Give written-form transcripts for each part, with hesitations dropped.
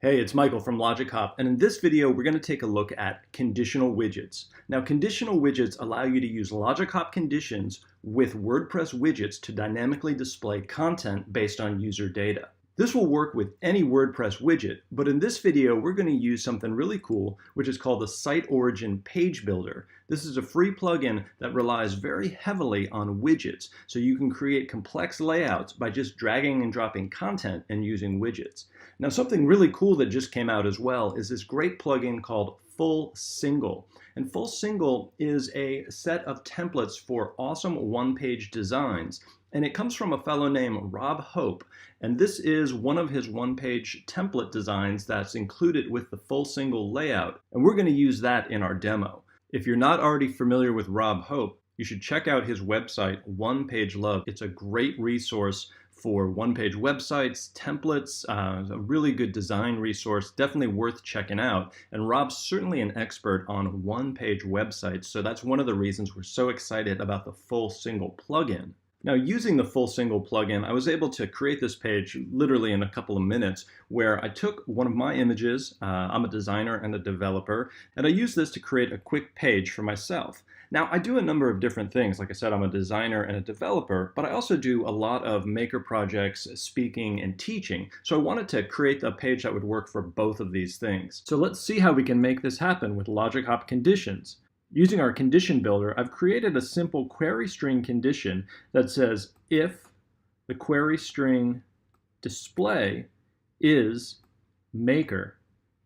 Hey, it's Michael from Logic Hop, and in this video we're going to take a look at conditional widgets. Now, conditional widgets allow you to use Logic Hop conditions with WordPress widgets to dynamically display content based on user data. This will work with any WordPress widget, but in this video we're going to use something really cool, which is called the Site Origin Page Builder. This is a free plugin that relies very heavily on widgets, so you can create complex layouts by just dragging and dropping content and using widgets. Now, something really cool that just came out as well is this great plugin called Full Single. And Full Single is a set of templates for awesome one-page designs. And it comes from a fellow named Rob Hope. And this is one of his one-page template designs that's included with the Full Single layout. And we're going to use that in our demo. If you're not already familiar with Rob Hope, you should check out his website, One Page Love. It's a great resource for one-page websites, templates, a really good design resource, definitely worth checking out. And Rob's certainly an expert on one-page websites, so that's one of the reasons we're so excited about the Full Single plugin. Now, using the Full Single plugin, I was able to create this page literally in a couple of minutes where I took one of my images, I'm a designer and a developer, and I used this to create a quick page for myself. Now, I do a number of different things. Like I said, I'm a designer and a developer, but I also do a lot of maker projects, speaking, and teaching. So I wanted to create a page that would work for both of these things. So let's see how we can make this happen with Logic Hop conditions. Using our condition builder, I've created a simple query string condition that says if the query string display is maker,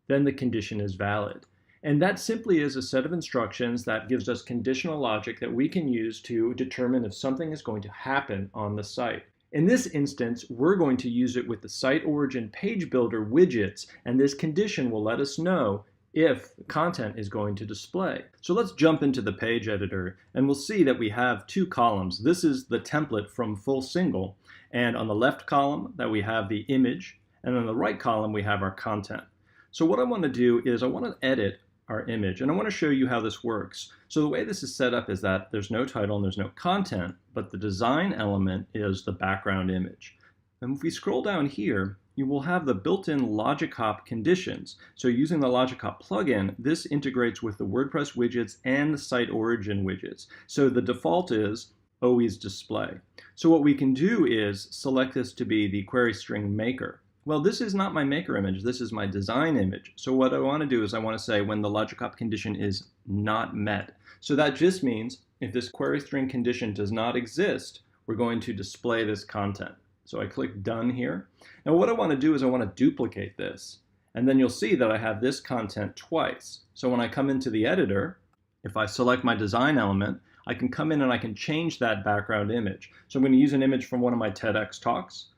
then the condition is valid. And that simply is a set of instructions that gives us conditional logic that we can use to determine if something is going to happen on the site. In this instance, we're going to use it with the Site Origin Page Builder widgets, and this condition will let us know if content is going to display. So let's jump into the page editor and we'll see that we have two columns. This is the template from Full Single, and on the left column that we have the image, and on the right column we have our content. So what I want to do is I want to edit our image, and I want to show you how this works. So the way this is set up is that there's no title and there's no content, but the design element is the background image. And if we scroll down here, you will have the built-in Logic Hop conditions. So using the Logic Hop plugin, this integrates with the WordPress widgets and the Site Origin widgets. So the default is always display. So what we can do is select this to be the query string maker. Well, this is not my maker image, this is my design image. So what I want to do is I want to say when the Logic Hop condition is not met. So that just means if this query string condition does not exist, we're going to display this content. So I click done here. Now what I want to do is I want to duplicate this. And then you'll see that I have this content twice. So when I come into the editor, if I select my design element, I can come in and I can change that background image. So I'm going to use an image from one of my TEDx talks.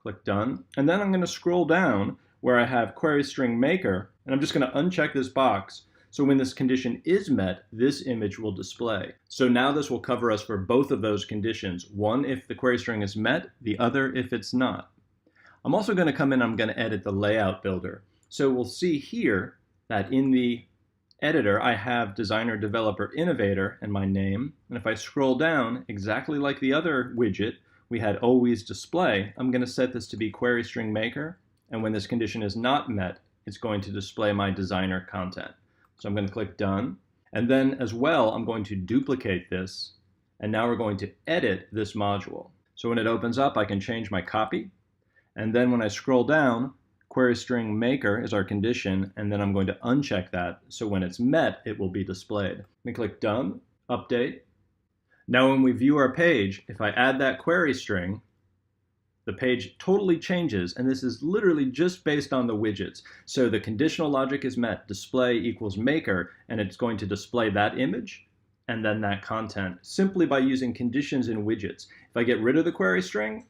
Click done. And then I'm going to scroll down where I have query string maker, and I'm just going to uncheck this box. So when this condition is met, this image will display. So now this will cover us for both of those conditions. One if the query string is met, the other if it's not. I'm also going to come in and I'm going to edit the layout builder. So we'll see here that in the editor I have designer, developer, innovator, and my name. And if I scroll down, exactly like the other widget, we had always display. I'm going to set this to be query string maker. And when this condition is not met, it's going to display my designer content. So I'm going to click done. And then as well, I'm going to duplicate this. And now we're going to edit this module. So when it opens up, I can change my copy. And then when I scroll down, query string maker is our condition. And then I'm going to uncheck that. So when it's met, it will be displayed. Let me click done, update. Now when we view our page, if I add that query string, the page totally changes, and this is literally just based on the widgets. So the conditional logic is met, display equals maker, and it's going to display that image and then that content simply by using conditions in widgets. If I get rid of the query string,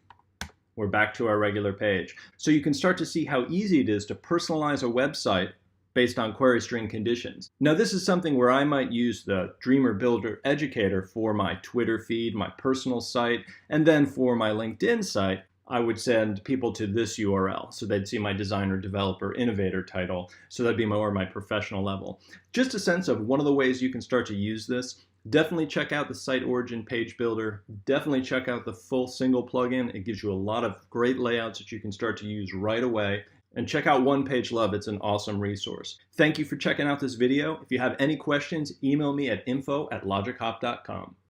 we're back to our regular page. So you can start to see how easy it is to personalize a website based on query string conditions. Now this is something where I might use the Dreamer Builder Educator for my Twitter feed, my personal site, and then for my LinkedIn site, I would send people to this URL. So they'd see my designer, developer, innovator title. So that'd be more my professional level. Just a sense of one of the ways you can start to use this. Definitely check out the Site Origin Page Builder. Definitely check out the Full Single plugin. It gives you a lot of great layouts that you can start to use right away. And check out One Page Love. It's an awesome resource. Thank you for checking out this video. If you have any questions, email me at info@logichop.com.